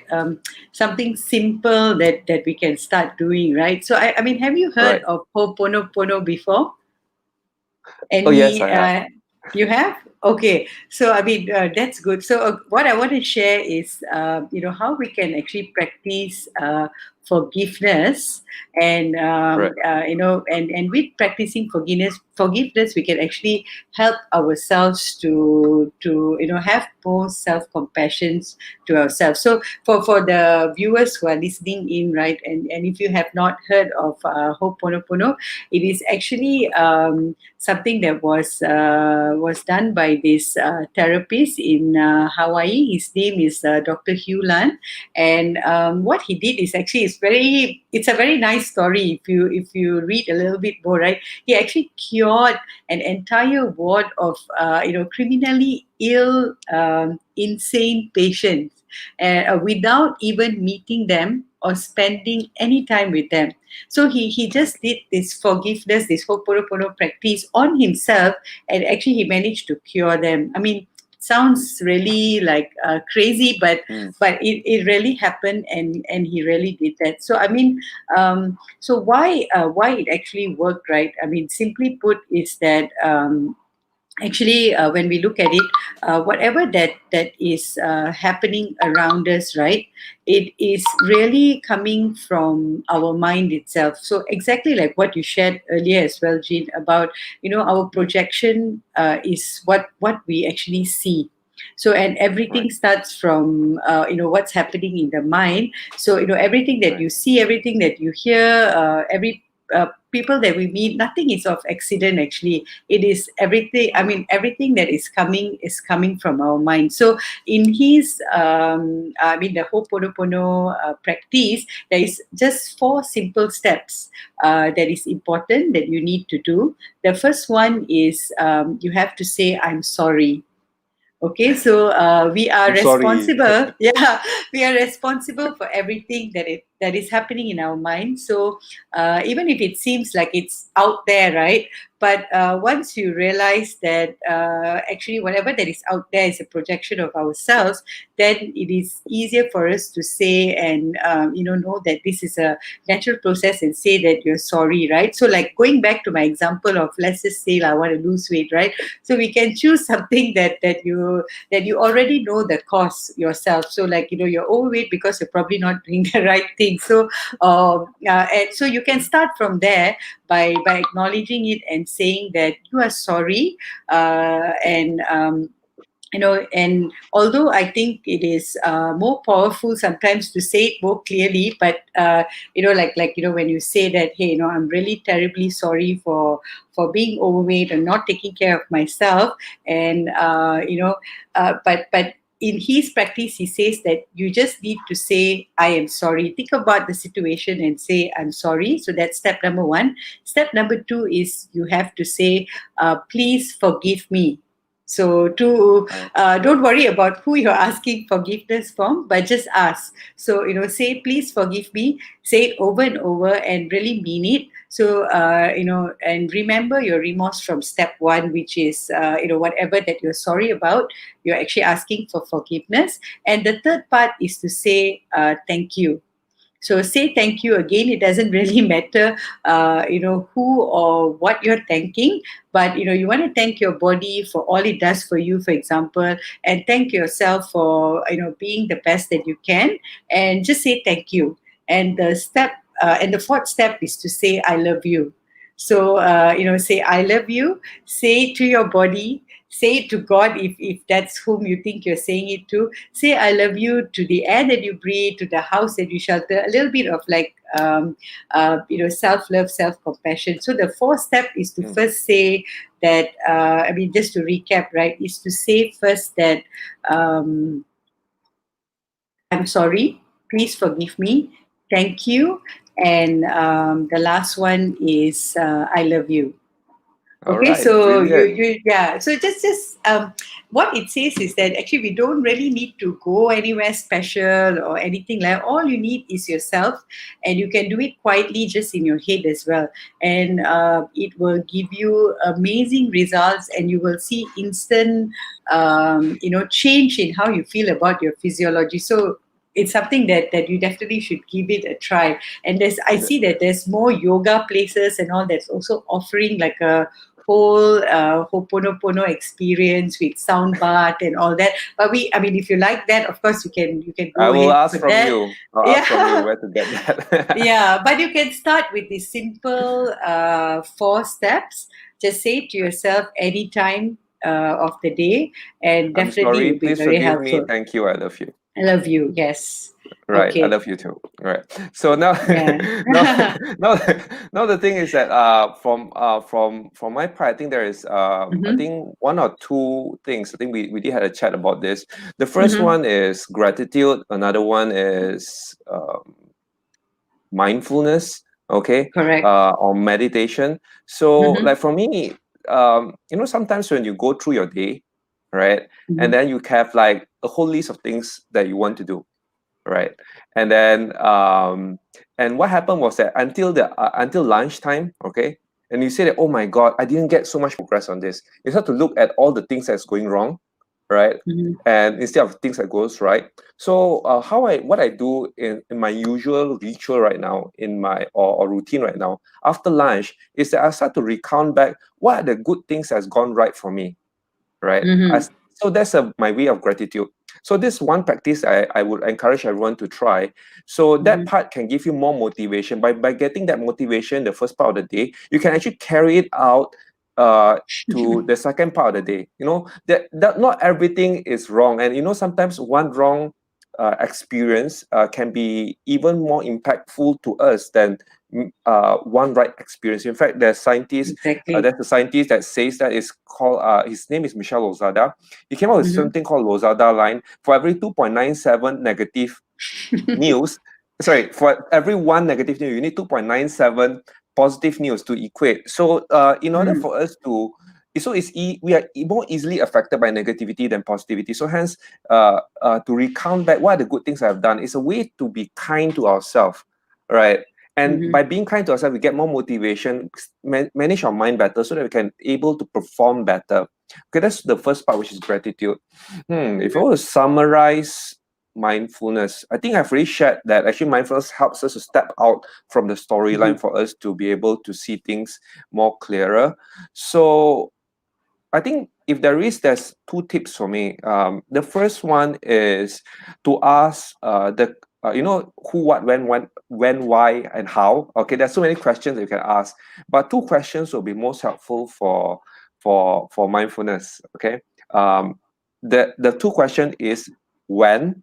something simple that we can start doing, right? So, I mean, have you heard Right. of Ho'oponopono before? Oh yes, Any, I have. you have? Okay, so I mean, that's good. So, what I want to share is, how we can actually practice forgiveness, and Right. and with practicing forgiveness, we can actually help ourselves to have more self compassion to ourselves. So, for the viewers who are listening in, right, and if you have not heard of Ho'oponopono, it is actually something that was done by this therapist in Hawaii. His name is Dr. Hugh Lan, and what he did is actually it's a very nice story. If you read a little bit more, right, he actually cured an entire ward of criminally ill, insane patients, without even meeting them or spending any time with them. So he just did this forgiveness, this Ho'oponopono practice on himself, and actually he managed to cure them. I mean, sounds really like crazy, but Mm. it really happened, and he really did that. So I mean, so why it actually worked, right? I mean, simply put, is that actually, when we look at it, whatever that is happening around us, right, it is really coming from our mind itself. So exactly like what you shared earlier as well, Jean, about our projection is what we actually see. So, and Right. everything starts from what's happening in the mind. So everything that Right. you see, everything that you hear, every people that we meet, nothing is of accident. Actually, it is everything. I mean, everything that is coming from our mind. So in his I mean, the Ho'oponopono practice, there is just 4 simple steps that is important that you need to do. The first one is, you have to say I'm sorry. Okay, so we are I'm sorry. responsible. Yeah, we are responsible for everything that is happening in our mind. So even if it seems like it's out there, right? But once you realize that actually whatever that is out there is a projection of ourselves, then it is easier for us to say, and know that this is a natural process, and say that you're sorry, right? So like going back to my example of, let's just say I want to lose weight, right? So we can choose something that you already know the cause yourself. So like you're overweight because you're probably not doing the right thing. So and so you can start from there by acknowledging it and saying that you are sorry, and and although I think it is more powerful sometimes to say it more clearly, but when you say that, hey, I'm really terribly sorry for being overweight and not taking care of myself, and but in his practice, he says that you just need to say, I am sorry. Think about the situation and say, I'm sorry. So that's step number one. Step number two is you have to say, please forgive me. So to Right. don't worry about who you're asking forgiveness from, but just ask. So say, please forgive me. Say it over and over and really mean it. So and remember your remorse from step one, which is whatever that you're sorry about, you're actually asking for forgiveness. And the third part is to say thank you. So say thank you again. It doesn't really matter, who or what you're thanking, but you want to thank your body for all it does for you, for example, and thank yourself for being the best that you can, and just say thank you. And the fourth step is to say I love you. So say I love you. Say it to your body. Say it to God, if that's whom you think you're saying it to. Say I love you to the air that you breathe, to the house that you shelter. A little bit of like self-love, self-compassion. So the fourth step is to Mm. first say that, I mean, just to recap, right, is to say first that, um, I'm sorry, please forgive me, thank you, and the last one is I love you. All Okay, right, so brilliant. yeah, so just what it says is that actually we don't really need to go anywhere special or anything like. All you need is yourself, and you can do it quietly just in your head as well, and it will give you amazing results, and you will see instant change in how you feel about your physiology. So it's something that you definitely should give it a try. And I see that there's more yoga places and all that's also offering like a whole Ho'oponopono experience with sound bath and all that. But I mean, if you like that, of course you can I go will ahead ask for from that. you. I'll ask from you Yeah. where to get that. Yeah, but you can start with the simple 4 steps. Just say it to yourself any time of the day, and I'm definitely it sorry. will be Please very forgive me. helpful. Thank you. I love you. I love you. Yes. Right, I Okay. love you too. Right. So now, Yeah. now, now, now the thing is that from my part, I think there is I Mm-hmm. think one or two things. I think we did had a chat about this. The first Mm-hmm. one is gratitude. Another one is mindfulness. Okay, Correct. or meditation. So Mm-hmm. like for me, sometimes when you go through your day, right, and Mm-hmm. then you have like a whole list of things that you want to do, right? And then and what happened was that until lunchtime, okay, and you say that, oh my god, I didn't get so much progress on this. You start to look at all the things that's going wrong, right? Mm-hmm. And instead of things that goes right. So what I do in my usual ritual right now, in my or routine right now after lunch, is that I start to recount back what are the good things that's gone right for me, right? Mm-hmm. So that's my way of gratitude. So this one practice I would encourage everyone to try. So that Mm-hmm. part can give you more motivation. By getting that motivation the first part of the day, you can actually carry it out uh, to the second part of the day. That not everything is wrong. And sometimes one wrong experience can be even more impactful to us than one right experience. In fact, Exactly. there's a scientist that says that is called his name is Michel Lozada. He came up with Mm-hmm. something called Lozada line. For every 2.97 negative news, sorry, for every one negative news, you need 2.97 positive news to equate. So in order Mm. for us to we are more easily affected by negativity than positivity. So hence, to recount back what are the good things I've done is a way to be kind to ourselves, right? And Mm-hmm. by being kind to ourselves, we get more motivation, manage our mind better, so that we can able to perform better. Okay, that's the first part, which is gratitude. If I Mm-hmm. were to summarize mindfulness, I think I've already shared that actually mindfulness helps us to step out from the Mm-hmm. storyline for us to be able to see things more clearer. So I think if there's two tips for me. The first one is to ask who, what, when, why, and how. Okay, there's so many questions that you can ask, but two questions will be most helpful for mindfulness. Okay, the two question is when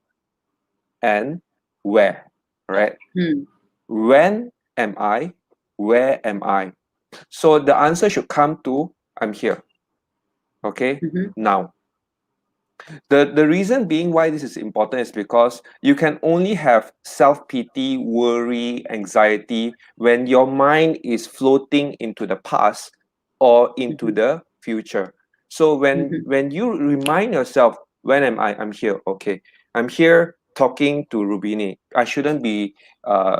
and where. Right? Mm-hmm. When am I? Where am I? So the answer should come to I'm here. Okay, Mm-hmm. now. The reason being why this is important is because you can only have self-pity, worry, anxiety when your mind is floating into the past or into Mm-hmm. the future. So when Mm-hmm. when you remind yourself, when am I? I'm here. Okay. I'm here talking to Rubini. I shouldn't be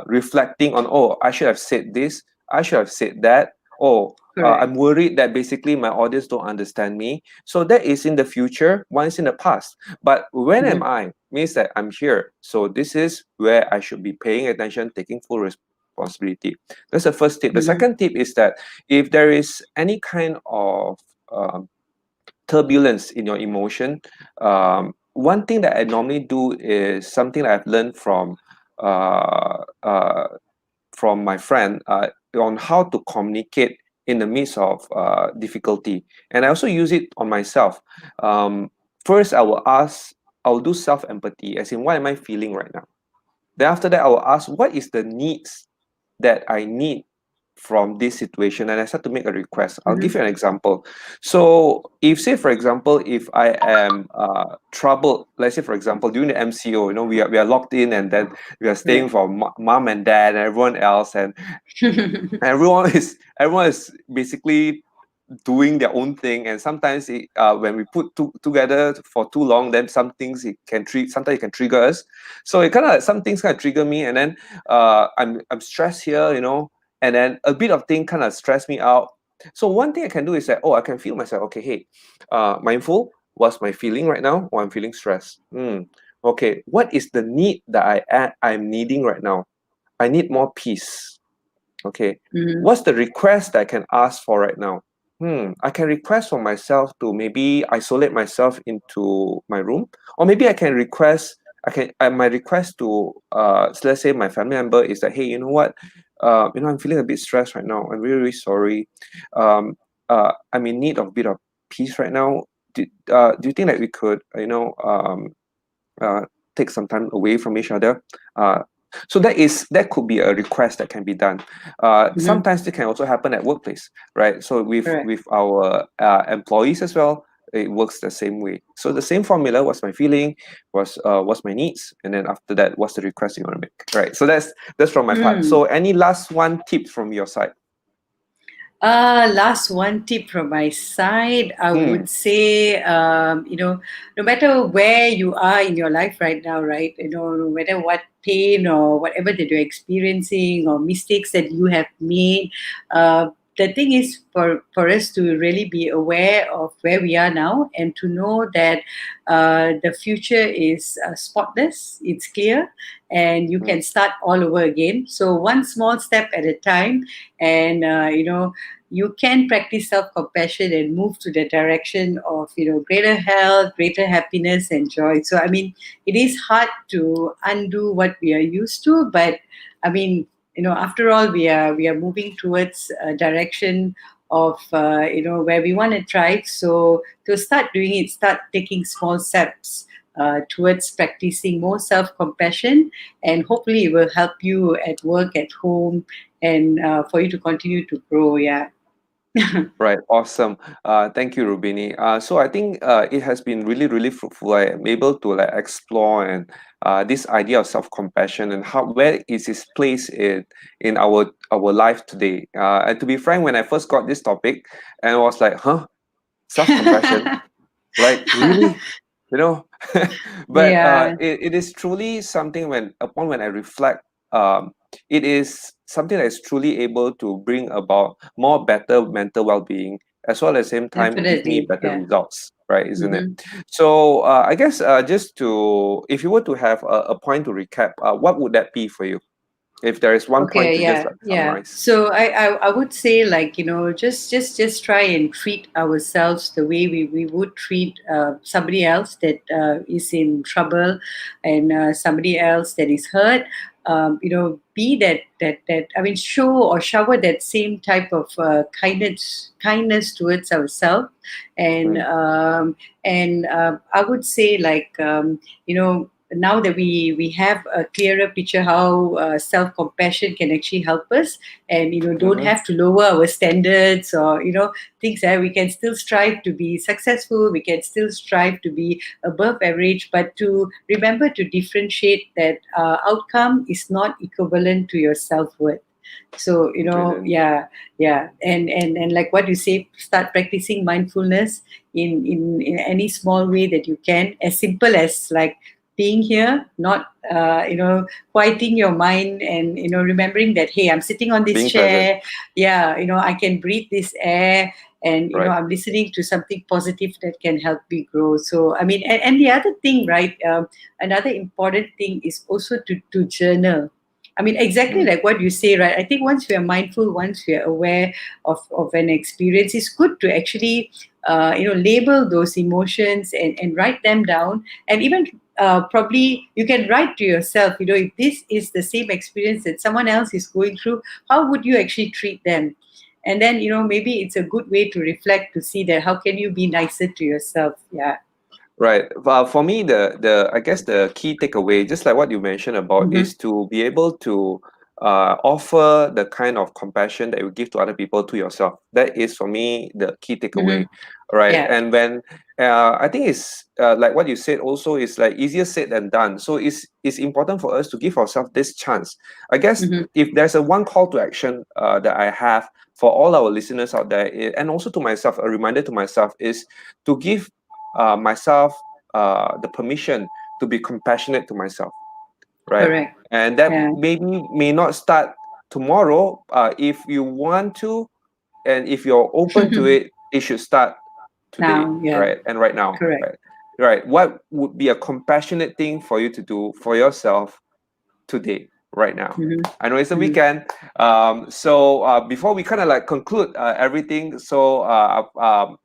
reflecting on, oh, I should have said this, I should have said that. Oh, I'm Correct. worried that basically my audience don't understand me. So that is in the future, one is in the past. But when am Mm-hmm. I means that I'm here. So this is where I should be paying attention, taking full responsibility. That's the first tip. The Mm-hmm. second tip is that if there is any kind of turbulence in your emotion, one thing that I normally do is something that I've learned uh, uh, from my friend on how to communicate in the midst of difficulty. And I also use it on myself. First, I will do self empathy, as in, what am I feeling right now? Then after that, I will ask, what is the needs that I need from this situation, and I start to make a request. I'll Mm-hmm. give you an example. So, if say for example, if I am troubled, let's say for example during the MCO, we are locked in, and then we are staying Correct. for mom and dad and everyone else, and everyone is basically doing their own thing, and sometimes when we put together for too long, then some things sometimes it can trigger us. So it kind of some things kind of trigger me, and then I'm stressed here, and then a bit of thing kind of stress me out. So one thing I can do is that, I can feel myself. Okay, hey, mindful. What's my feeling right now? I'm feeling stressed. Okay, what is the need that I'm needing right now? I need more peace. Okay, Mm-hmm. what's the request that I can ask for right now? I can request for myself to maybe isolate myself into my room, or maybe I can request. My request to so let's say my family member is that, hey, you know what, I'm feeling a bit stressed right now. I'm really, really sorry. I'm in need of a bit of peace right now. Do you think that we could, uh, take some time away from each other? So that could be a request that can be done. Mm-hmm. Sometimes it can also happen at workplace, right? So with Correct. with our employees as well, it works the same way. So the same formula: what's my feeling, what's my needs, and then after that, what's the request you want to make, right? So that's from my part. Mm. So any last one tip from your side? Last one tip from my side, I Hmm. would say, no matter where you are in your life right now, right, no matter what pain or whatever that you're experiencing or mistakes that you have made, the thing is for us to really be aware of where we are now and to know that the future is spotless, it's clear, and you Hmm. can start all over again. So one small step at a time, and you can practice self-compassion and move to the direction of greater health, greater happiness and joy. So I mean, it is hard to undo what we are used to, but I mean, after all, we are moving towards a direction of where we want to thrive. So to start doing it, start taking small steps towards practicing more self-compassion, and hopefully it will help you at work, at home, and for you to continue to grow. Yeah. Right, awesome. Thank you, Rubini. So I think it has been really, really fruitful. I am able to like explore and this idea of self-compassion and where is its place in our life today. And to be frank, when I first got this topic, and I was like, huh, self-compassion, like really, you know. But Yeah, it is truly something when I reflect, it is something that is truly able to bring about more better mental well-being, as well as same time give me definitely. better Yeah. results, right? Isn't it? Mm-hmm. So I guess just to if you were to have a point to recap, what would that be for you? If there is one point Okay, to just yeah, like yeah. summarize. So I would say, like, just try and treat ourselves the way we would treat somebody else that is in trouble, and somebody else that is hurt. Be that I mean, show or shower that same type of kindness towards ourselves, and Mm, um, and I would say, like, now that we have a clearer picture how self-compassion can actually help us, and don't mm-hmm. have to lower our standards, or things that we can still strive to be successful, we can still strive to be above average, but to remember to differentiate that outcome is not equivalent to your self-worth. So Brilliant. yeah, and like what you say, start practicing mindfulness in any small way that you can, as simple as like being here, not quieting your mind, and remembering that, hey, I'm sitting on this Being present. chair. Yeah, I can breathe this air, and Right. I'm listening to something positive that can help me grow. So I mean, and the other thing, right, another important thing is also to journal. I mean, exactly Mm, like what you say, right? I think once we are mindful, once we are aware of an experience, it's good to actually, label those emotions, and write them down. And even probably you can write to yourself, if this is the same experience that someone else is going through, how would you actually treat them? And then, maybe it's a good way to reflect, to see that how can you be nicer to yourself. Yeah. right. For me, the I guess the key takeaway, just like what you mentioned about, Mm-hmm. is to be able to offer the kind of compassion that you give to other people to yourself. That is for me the key takeaway, right? Yeah. And when I think it's like what you said also is like easier said than done. So it's important for us to give ourselves this chance. I guess if there's a one call to action that I have for all our listeners out there, and also to myself, a reminder to myself is to give myself the permission to be compassionate to myself, right? Correct. And that Yeah. maybe may not start tomorrow. If you want to, and if you're open to it, it should start today, Now, yeah. right? And right now, Correct. right? Right. What would be a compassionate thing for you to do for yourself today, right now? I know it's a weekend. So before we kind of like conclude everything, so I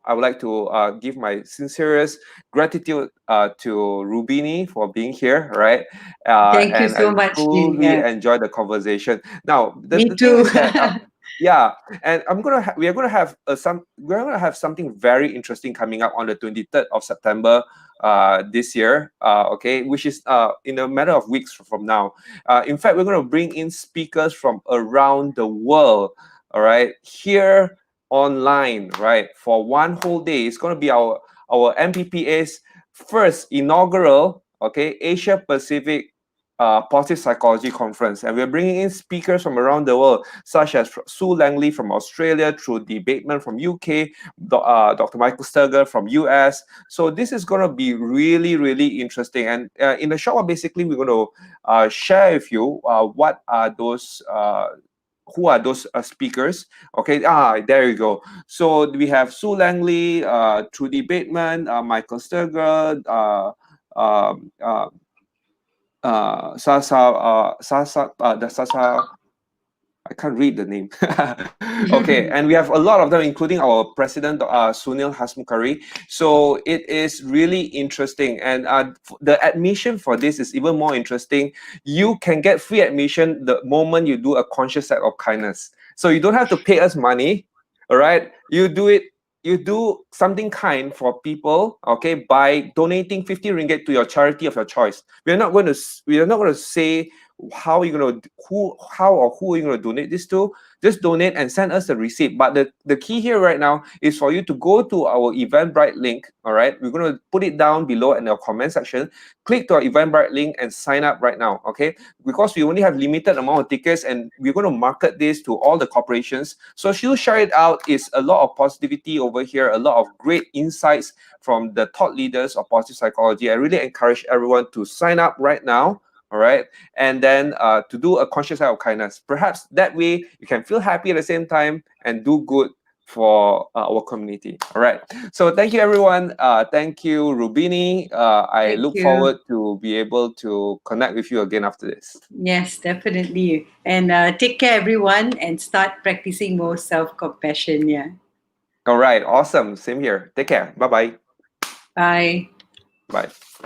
would like to give my sincerest gratitude to Rubini for being here, right? Thank you And so I much, Jin. truly Yeah. enjoyed the conversation. Now, Me the thing too. is that yeah, and we are gonna have we're gonna have something very interesting coming up on the 23rd of September this year, okay, which is in a matter of weeks from now. In fact, we're going to bring in speakers from around the world, all right, here online, right, for one whole day. It's going to be our MPPA's first inaugural, okay, Asia Pacific Positive Psychology Conference. And we're bringing in speakers from around the world, such as Sue Langley from Australia, Trudy Bateman from UK, Dr. Michael Sturger from US. So this is going to be really, really interesting. And in the short while, basically, we're going to share with you what are those who are those speakers. Okay, there you go. So we have Sue Langley, Trudy Bateman, Michael Sturger, the Sasa, I can't read the name. Okay, and we have a lot of them, including our president, Sunil Hasmukari. So it is really interesting, and the admission for this is even more interesting. You can get free admission the moment you do a conscious act of kindness. So you don't have to pay us money. All right, you do it. You do something kind for people, okay, by donating 50 ringgit to your charity of your choice. We are not going to say how you're gonna who are you gonna donate this to. Just donate and send us the receipt. But the key here right now is for you to go to our Eventbrite link. All right, we're gonna put it down below in the comment section. Click to our Eventbrite link and sign up right now, okay? Because we only have limited amount of tickets and we're going to market this to all the corporations. So she'll share it out. It's a lot of positivity over here, a lot of great insights from the thought leaders of positive psychology. I really encourage everyone to sign up right now. All right, and then to do a conscious act of kindness. Perhaps that way you can feel happy at the same time and do good for our community. All right. So thank you, everyone. Thank you, Rubini. I Thank look you. forward to be able to connect with you again after this. Yes, definitely. And take care, everyone, and start practicing more self-compassion. Yeah. All right. Awesome. Same here. Take care. Bye-bye. Bye. Bye.